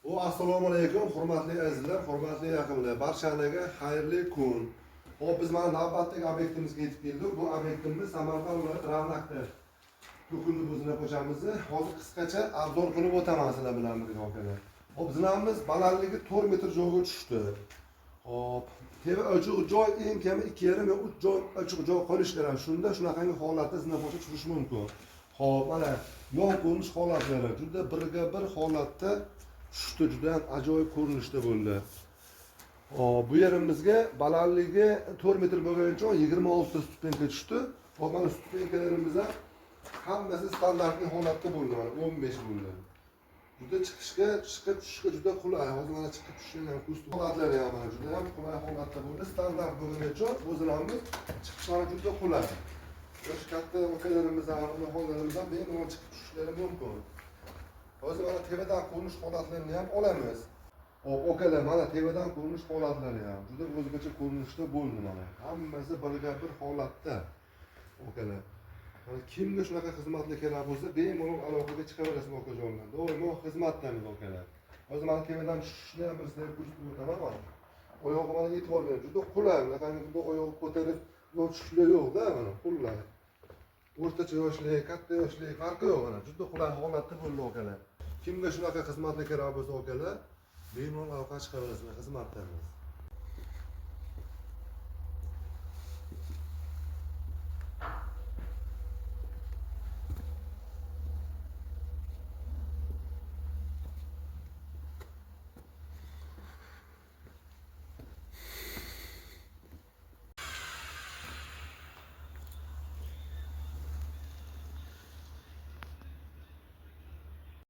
Assalomu alaykum, hurmatli azizlar, hurmatli yaqinlar. Barchalarga xayrli kun. Hop, biz mana navbatdagi obyektimizga yetib keldik. Bu obyektimiz Samarqand viloyati Ravnaqda. Ko'killi bo'zina ko'chamizni hozir qisqacha arzon qilib o'taman sizlar bilan birga akalar. Hop, zinamiz balandligi 4 metr joyga tushdi. Hop, teva ochiq joy eng kami 2,5 yo 3 joy ochiq joy qolish kerak. Shunda shunaqangi holatda zina boshqa tushish mumkin. Hop, mana yon ko'rinish holatlari juda birga bir holatda tushdi, juda ham ajoyib ko'rinishda bo'ldi. Hop, bu yerimizga balandligi 4 metr bo'lgan joy 26 ta stupenka tushdi. Hop, mana stupenkalarimiz ham hammasi standartli holatda bo'ldi, mana 15 bo'ldi. Juda chiqishga, chiqib tushishga juda qulay. Hozir mana chiqib tushgan holatlari ham mana juda ham qulay holatda bo'ldi. Standart bo'lgan joy o'zlarimiz chiqishlari juda qulay. Yosh katta okalarimiz ham, o'g'illarimiz ham bemalol chiqib tushishlari mumkin. Hozir mana tevadan ko'rinish holatlarini ham olamiz. Hop, okalar, mana tevadan ko'rinish holatlari ham juda o'zgacha ko'rinishda bo'ldi mana. Hammasi birga bir holatda. Okalar. Mana kimga shunaqa xizmatlar kerak bo'lsa, bemalol aloqaga chiqaverasiz okajonlar. Doimo xizmatdamiz okalar. Hozir mana tevadan tushishni ham sizlarga ko'rsatib o'taman. Oyog'i mana yetib olgan, juda qulay. Bunaqangi juda oyog'i ko'tarib yo'tishlar yo'q-da, mana qulay. O'rtacha yoshli, katta yoshli farqi yo'q mana. Juda qulay holatda bo'ldi okalar. Kimga shunaqa xizmatlar kerak bo'lsa okalar, bemalol aloqaga chiqaverasizlar, xizmatdamiz.